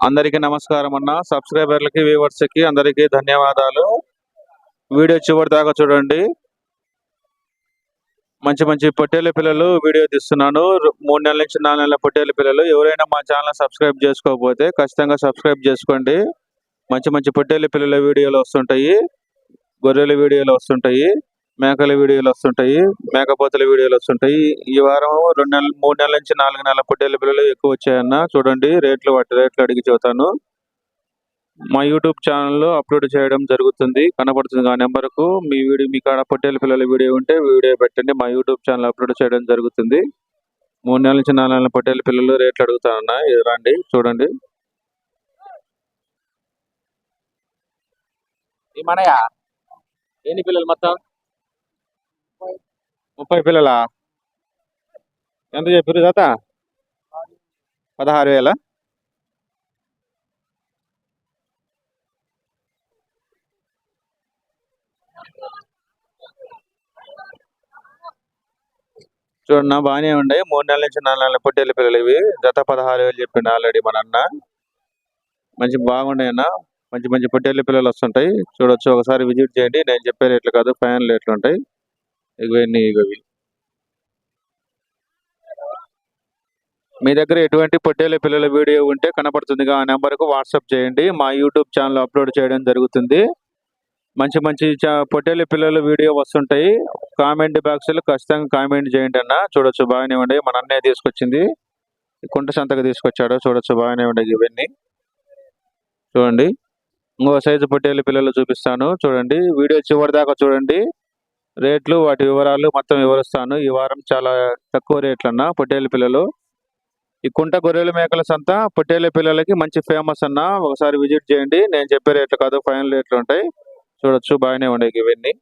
అందరికీ నమస్కారం అన్న. సబ్స్క్రైబర్లకి వ్యూవర్స్కి అందరికీ ధన్యవాదాలు. వీడియో చివరి దాకా చూడండి. మంచి మంచి పొట్టేళ్ల పిల్లలు వీడియో తీస్తున్నాను. 3 నెలల నుంచి 4 నెలల పొట్టేళ్ల పిల్లలు. ఎవరైనా మా ఛానల్ సబ్స్క్రైబ్ చేసుకోకపోతే ఖచ్చితంగా సబ్స్క్రైబ్ చేసుకోండి. మంచి మంచి పొట్టేళ్ల పిల్లల వీడియోలు వస్తుంటాయి, గొర్రెల వీడియోలు వస్తుంటాయి, మేకల వీడియోలు వస్తుంటాయి, మేకపోతల వీడియోలు వస్తుంటాయి. ఈ వారం 3 నెలల నుంచి 4 నెలల పొట్టేళ్ల పిల్లలు ఎక్కువ వచ్చాయన్న. చూడండి, వాటి రేట్లు అడిగి చెబుతాను. మా యూట్యూబ్ ఛానల్లో అప్లోడ్ చేయడం జరుగుతుంది. కనపడుతుంది ఆ నెంబర్కు. మీ కాడ పొట్టేళ్ల పిల్లల వీడియో ఉంటే వీడియో పెట్టండి. మా యూట్యూబ్ ఛానల్ అప్లోడ్ చేయడం జరుగుతుంది. 3 నెలల నుంచి 4 నెలల పొట్టేళ్ల పిల్లలు రేట్లు అడుగుతానన్నా. ఇది రండి చూడండి. మనయా ఎన్ని పిల్లలు మొత్తం? 30 పిల్లలా? ఎంత చెప్పారు జత? 16,000. చూడన్నా, బాగానే ఉన్నాయి. 3 నెలల నుంచి 4 నెలల పొట్టేళ్ల పిల్లలు ఇవి. జత 16,000 చెప్పిండు ఆల్రెడీ మన అన్న. మంచి బాగున్నాయన్నా. మంచి మంచి పొట్టేళ్ల పిల్లలు వస్తుంటాయి. చూడొచ్చు, ఒకసారి విజిట్ చేయండి. నేను చెప్పే రేట్లు కాదు, ఫైనల్ రేట్లు ఉంటాయి. ఇవన్నీ ఇవి. మీ దగ్గర ఎటువంటి పొట్టేళ్ల పిల్లల వీడియో ఉంటే కనపడుతుందిగా ఆ నెంబర్కు వాట్సాప్ చేయండి. మా యూట్యూబ్ ఛానల్ అప్లోడ్ చేయడం జరుగుతుంది. మంచి మంచి పొట్టేళ్ల పిల్లల వీడియో వస్తుంటాయి. కామెంట్ బాక్స్లో ఖచ్చితంగా కామెంట్ చేయండి అన్న. చూడొచ్చు, బాగానే ఉండే. మన అన్నయ్య తీసుకొచ్చింది, కుంట సంతకు తీసుకొచ్చాడు. చూడొచ్చు, బాగానే ఉండేది ఇవన్నీ. చూడండి, ఇంకో సైజు పొట్టేళ్ల పిల్లలు చూపిస్తాను. చూడండి, వీడియో చివరి దాకా చూడండి. రేట్లు, వాటి వివరాలు మొత్తం వివరిస్తాను. ఈ వారం చాలా తక్కువ రేట్లు అన్న పొట్టేళ్ల పిల్లలు. ఈ కుంట గొర్రెల మేకల సంత పొట్టేళ్ల పిల్లలకి మంచి ఫేమస్ అన్న. ఒకసారి విజిట్ చేయండి. నేను చెప్పే రేట్లు కాదు, ఫైనల్ రేట్లు ఉంటాయి. చూడొచ్చు, బాగానే ఉండేవి ఇవన్నీ.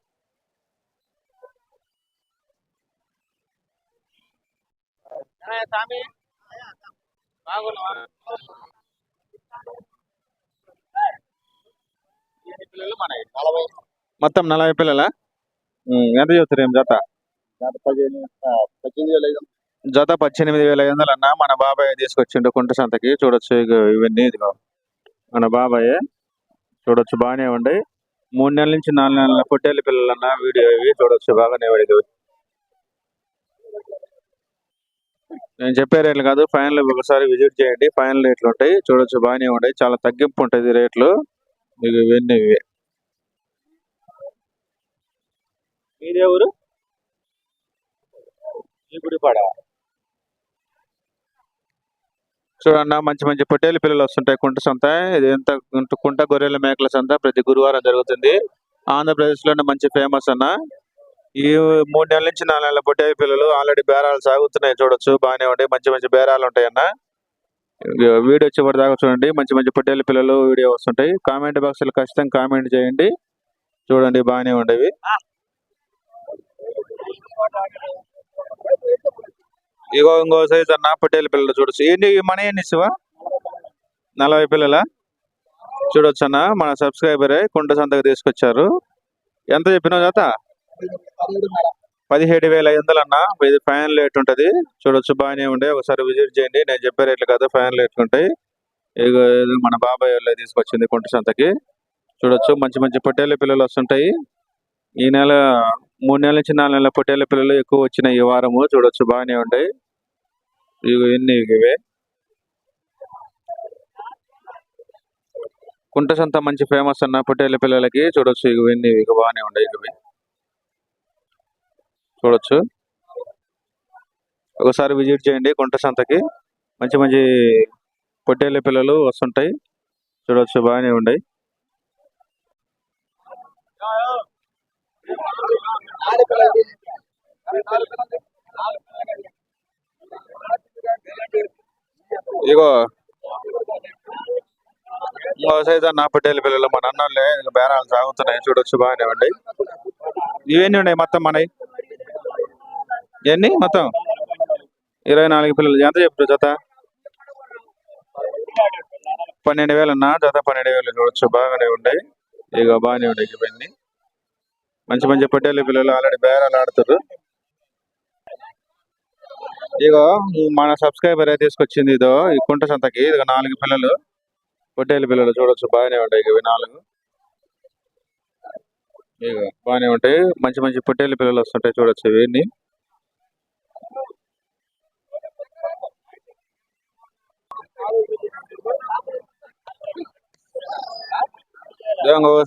మొత్తం 40 పిల్లలా? ఎంత చెప్తారు ఏం జత? జత 18,500 అన్న. మన బాబాయ్ తీసుకొచ్చిండు కుంట సంతకి. చూడొచ్చు, ఇవన్నీ ఇదిగో మన బాబాయ్. చూడొచ్చు, బాగానే ఉండే. 3 నెలల నుంచి 4 నెలల పొట్టేళ్ల పిల్లలన్న వీడియో ఇవి. చూడొచ్చు, బాగానే పడేది. నేను చెప్పే రేట్లు కాదు, ఫైనల్ ఒకసారి విజిట్ చేయండి. ఫైనల్ రేట్లు ఉంటాయి. చూడొచ్చు, బాగానే ఉంటాయి. చాలా తగ్గింపు ఉంటుంది రేట్లు. ఇవన్నీ ఇవే. మీదే ఊరు? గుడిపాడ. చూడన్నా, మంచి మంచి పొట్టేళ్ల పిల్లలు వస్తుంటాయి కుంట సంత. ఇది ఎంత కుంట గొర్రెల మేకల సంత ప్రతి గురువారం జరుగుతుంది. ఆంధ్రప్రదేశ్లోనే మంచి ఫేమస్ అన్న. ఈ 3 నెలల నుంచి 4 నెలల పొట్టేళ్ల పిల్లలు ఆల్రెడీ బేరాలు సాగుతున్నాయి. చూడొచ్చు, బాగానే ఉంటాయి. మంచి మంచి బేరాలు ఉంటాయన్న. వీడియో చివరి దాకా చూడండి. మంచి మంచి పొట్టేళ్ల పిల్లలు వీడియో వస్తుంటాయి. కామెంట్ బాక్స్ లో ఖచ్చితంగా కామెంట్ చేయండి. చూడండి, బాగానే ఉండేవి. ఇంకో సైజ్ అన్న పొట్టేళ్ల పిల్లలు. చూడొచ్చు, ఏంటి మన ఎన్ని శివ? 40 పిల్లల. చూడొచ్చు అన్న, మన సబ్స్క్రైబరే కుంట సంతకు తీసుకొచ్చారు. ఎంత చెప్పినావు జత? 17,500 అన్న. ఇది ఫైనల్ రేట్ ఉంటుంది. చూడొచ్చు, బాగానే ఉండే. ఒకసారి విజిట్ చేయండి. నేను చెప్పే రేట్లు కాదు, ఫైనల్ రేట్లు ఉంటాయి. ఇక మన బాబాయ్ వాళ్ళే తీసుకొచ్చింది కుంట సంతకి. చూడొచ్చు, మంచి మంచి పొట్టేళ్ల పిల్లలు వస్తుంటాయి. ఈ నెల 3 నెలల నుంచి 4 నెలల పొట్టేళ్ల పిల్లలు ఎక్కువ వచ్చినాయి ఈ వారము. చూడొచ్చు, బాగానే ఉంటాయి. ఇవన్నీ ఇవే. కుంట సంత మంచి ఫేమస్ అన్న పొట్టేళ్ల పిల్లలకి. చూడొచ్చు, ఇవన్నీ బాగానే ఉంటాయి. ఇవి చూడొచ్చు, ఒకసారి విజిట్ చేయండి కుంట సంతకి. మంచి మంచి పొట్టేళ్ల పిల్లలు వస్తుంటాయి. చూడొచ్చు, బాగానే ఉంటాయి. ఇగో ఇంకో సైజ్ అన్న పొట్టేళ్ల పిల్లలు మన అన్నోళ్ళే. బేరాలు సాగుతున్నాయి. చూడొచ్చు, బాగానే ఉంటాయి. ఇవన్నీ ఉన్నాయి మొత్తం మనవి. ఎన్ని మొత్తం? 24 పిల్లలు. ఎంత చెప్తారు జత? 12,000 అన్న. జత 12,000. చూడొచ్చు, బాగానే ఉంటాయి. ఇక బాగానే ఉంటాయి ఇవన్నీ. మంచి మంచి పొట్టేళ్ల పిల్లలు ఆల్రెడీ బేరాలు ఆడుతారు. ఇగో మన సబ్స్క్రైబర్ తీసుకొచ్చింది ఇదో ఈ కుంట సంతకి. ఇదిగో 4 పిల్లలు. పొట్టేలు పిల్లలు చూడొచ్చు బాగానే ఉంటాయి ఇవి 4. ఇక బాగానే ఉంటాయి, మంచి మంచి పొట్టేలు పిల్లలు వస్తుంటాయి చూడొచ్చు ఇవన్నీ.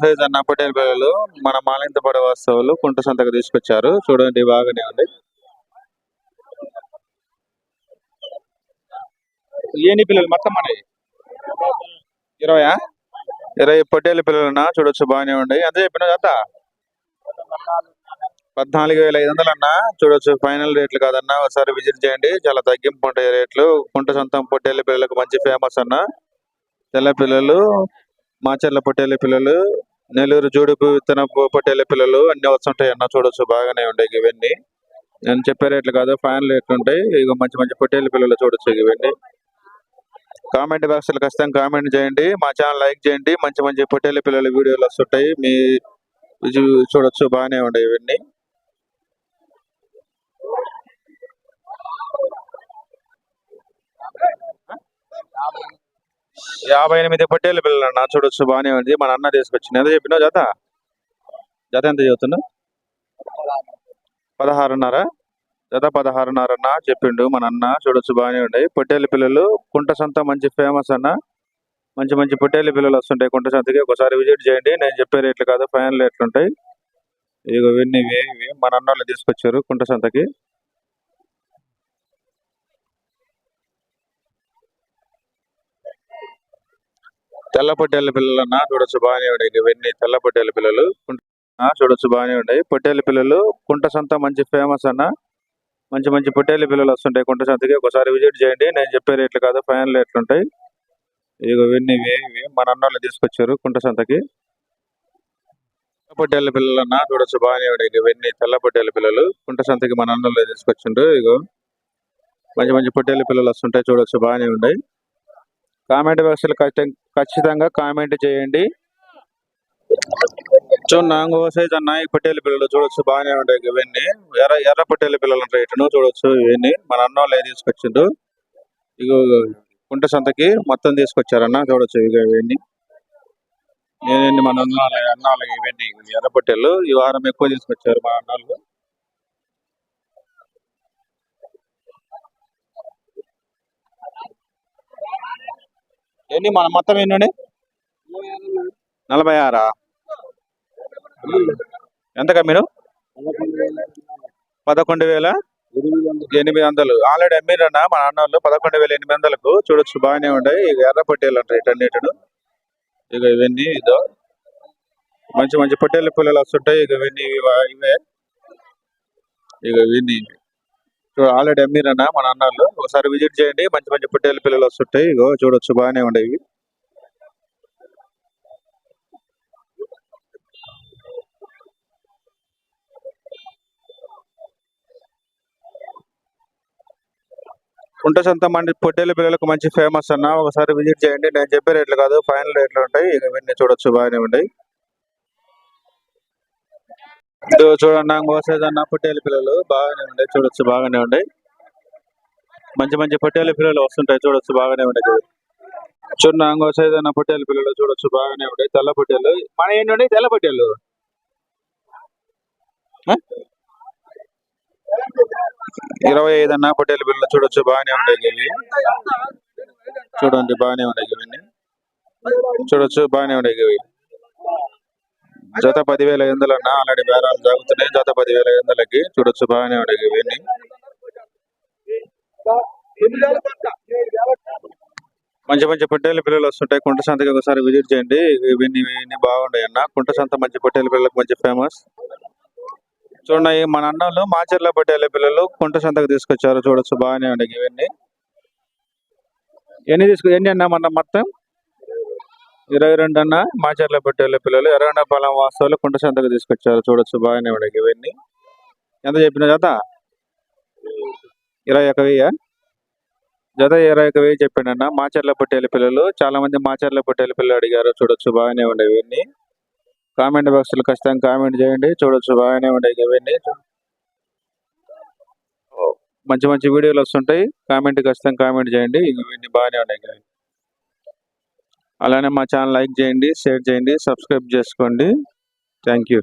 సైజ్ అన్న పొట్టేలు పిల్లలు మన మాలింతపడే వస్తువులు కుంట సంతకు తీసుకొచ్చారు చూడండి, బాగానే ఉంది. ఎన్ని పిల్లలు మొత్తం మనవి 20 పొట్టేలు పిల్లలన్నా చూడొచ్చు బాగానే ఉన్నాయి. ఎంత చెప్పిన జత 14,500 అన్నా చూడొచ్చు. ఫైనల్ రేట్లు కాదన్నా, ఒకసారి విజిట్ చేయండి, చాలా తగ్గింపు ఉంటాయి రేట్లు. కుంట సొంతం పొట్టేలు పిల్లలకు మంచి ఫేమస్ అన్న. తెల్ల పిల్లలు, మాచర్ల పొట్టేలు పిల్లలు, నెల్లూరు జోడుపు విత్తన పొట్టేలు పిల్లలు అన్ని వస్తుంటాయి అన్న, చూడొచ్చు బాగానే ఉంటాయి ఇవన్నీ. నేను చెప్పే రేట్లు కాదు, ఫైనల్ రేట్లు ఉంటాయి. ఇక మంచి మంచి పొట్టేలు పిల్లలు చూడొచ్చు ఇవన్నీ. కామెంట్ బాక్స్ లో ఖచ్చితంగా కామెంట్ చేయండి, మా ఛానల్ లైక్ చేయండి. మంచి మంచి పొట్టేలు పిల్లల వీడియోలు వస్తుంటాయి, మీ చూడొచ్చు బాగానే ఉంటాయి ఇవన్నీ. యాభై 58 పొట్టేలు పిల్లలు అన్న, చూడొచ్చు బాగానే ఉంది. మన అన్న తీసుకొచ్చింది. ఎంత చెప్పినావు జత? జత ఎంత చెబుతున్నా? 16.5. జత 16.5 అన్న చెప్పిండు మన అన్న, చూడొచ్చు బాగానే ఉంటాయి పొట్టేలు పిల్లలు. కుంట సంత మంచి ఫేమస్ అన్న, మంచి మంచి పొట్టేలు పిల్లలు వస్తుంటాయి కుంట సంతకి. ఒకసారి విజిట్ చేయండి, నేను చెప్పే రేట్లు కాదు, ఫైనల్ రేట్లు ఉంటాయి. ఇక ఇవన్నీ మన అన్న వాళ్ళు తీసుకొచ్చారు కుంట సంతకి. తెల్ల పొట్టేలు పిల్లలు అన్న, చూడొచ్చు బాగానే ఉన్నాయి ఇవన్నీ. తెల్ల పొట్టేలు పిల్లలు చూడొచ్చు బాగానే ఉన్నాయి పొట్టేలు పిల్లలు. కుంట సంత మంచి ఫేమస్ అన్న, మంచి మంచి పొట్టేలు పిల్లలు వస్తుంటాయి కుంట సంతకి. ఒకసారి విజిట్ చేయండి, నేను చెప్పే రేట్లు కాదు, ఫైనల్ రేట్లు ఉంటాయి. ఇక ఇవన్నీ మన అన్న వాళ్ళు తీసుకొచ్చారు కుంట సంతకి. తెల్ల పొట్టేలు పిల్లలు అన్న, చూడొచ్చు బాగానే ఉన్నాయి ఇవన్నీ. తెల్ల పొట్టేలు పిల్లలు కుంట సంతకి మన అన్న వాళ్ళు తీసుకొచ్చిండ్రు. ఇగో మంచి మంచి పొట్టేలు పిల్లలు వస్తుంటాయి, చూడొచ్చు బాగానే ఉన్నాయి. కామెంట్ బాక్స్ లో ఖచ్చితంగా కామెంట్ చేయండి. నాంగో సైజ్ అన్న ఈ పొట్టేలు పిల్లలు చూడొచ్చు బాగానే ఉంటాయి ఇవన్నీ. ఎర్ర పొట్టేలు పిల్లల రేటును చూడొచ్చు ఇవన్నీ. మన అన్న వాళ్ళు తీసుకొచ్చిండు. ఇగో కుంట సంతకి మొత్తం తీసుకొచ్చారన్న, చూడొచ్చు ఇక ఇవన్నీ. మన అన్న ఇవన్నీ ఎర్ర పొట్టేలు ఈ వారం ఎక్కువ తీసుకొచ్చారు మా అన్నాళ్ళు. ఎన్ని మన మొత్తం ఎన్ని? 46. ఎంత కమ్మిను? 11,800 ఆల్రెడీ అమ్మిరన్నా మన అన్నోళ్ళు. 11,800కు చూడొచ్చు బాగానే ఉంటాయి. ఇక ఎర్ర పొట్టేలు అంటారు ఇటన్నిటిను. ఇక ఇవన్నీ ఇదో మంచి మంచి పొట్టేలు పిల్లలు వస్తుంటాయి. ఇక ఇవన్నీ ఇవే. ఇక ఇవన్నీ ఆల్రెడీ అమ్మిరన్నా మన అన్నోళ్ళు. ఒకసారి విజిట్ చేయండి, మంచి మంచి పొట్టేలు పిల్లలు వస్తుంటాయి. ఇగో చూడొచ్చు బాగానే ఉండేవి. కుంట సంత మంది పొట్టేలు పిల్లలకు మంచి ఫేమస్ అన్న, ఒకసారి విజిట్ చేయండి, నేను చెప్పే రేట్లు కాదు, ఫైనల్ రేట్లు ఉంటాయి. ఇక ఇవన్నీ చూడొచ్చు బాగానే ఉంటాయి. చూడండి మోసేజ్ అన్న పొట్టేలు పిల్లలు బాగానే ఉంటాయి, చూడొచ్చు బాగానే ఉంటాయి. మంచి మంచి పొట్టేలు పిల్లలు వస్తుంటాయి, చూడొచ్చు బాగానే ఉంటాయి. చూడండి మోసేజ్ అన్న పొట్టేలు పిల్లలు చూడొచ్చు బాగానే ఉంటాయి. తెల్ల పొట్టేలు మన ఏంటండి, తెల్ల పొట్టేలు 25 అన్న పొట్టేలు పిల్లలు చూడొచ్చు బాగానే ఉంటాయి. ఇవి చూడండి బాగానే ఉంటాయి ఇవన్నీ. చూడొచ్చు బాగానే ఉంటాయి ఇవి. జత 10,500 అన్న, ఆల్రెడీ బేరాలు జరుగుతున్నాయి. జత 10,500కి చూడొచ్చు బాగానే ఉంటాయి ఇవన్నీ. మంచి మంచి పొట్టేలు పిల్లలు వస్తుంటాయి కుంట సంతకి, ఒకసారి విజిట్ చేయండి. ఇవన్నీ బాగుంటాయి అన్న. కుంట సంత మంచి పొట్టేలు పిల్లలకు మంచి ఫేమస్. చూడండి మన అన్నలు మాచర్ల పొట్టేలు పిల్లలు కుంట సంతకు తీసుకొచ్చారు, చూడొచ్చు బాగానే ఉంటాయి ఇవన్నీ. ఎన్ని అన్న మన మొత్తం 22 అన్న మాచర్ల పొట్టేలు పిల్లలు. ఎర్రగొండపాలెం వాస్తవులు కుంట సంతకు తీసుకొచ్చారు, చూడొచ్చు బాగానే ఉంటాయి ఇవన్నీ. ఎంత చెప్పిన జత? 21,000. జత 21,000 చెప్పాడన్న. మాచర్ల పొట్టేలు పిల్లలు, చాలా మంది మాచర్ల పొట్టేలు పిల్లలు అడిగారు, చూడొచ్చు బాగానే ఉండేవి ఇవన్నీ. కామెంట్ బాక్స్ లో ఖచ్చితంగా కామెంట్ చేయండి, చూడొచ్చు బాగానే ఉండేవి ఇవన్నీ. మంచి మంచి వీడియోలు వస్తుంటాయి, కామెంట్ ఖచ్చితంగా కామెంట్ చేయండి. ఇవన్నీ బాగానే ఉన్నాయి. అలానే మా ఛానల్ లైక్ చేయండి, షేర్ చేయండి, సబ్స్క్రైబ్ చేసుకోండి. Thank you.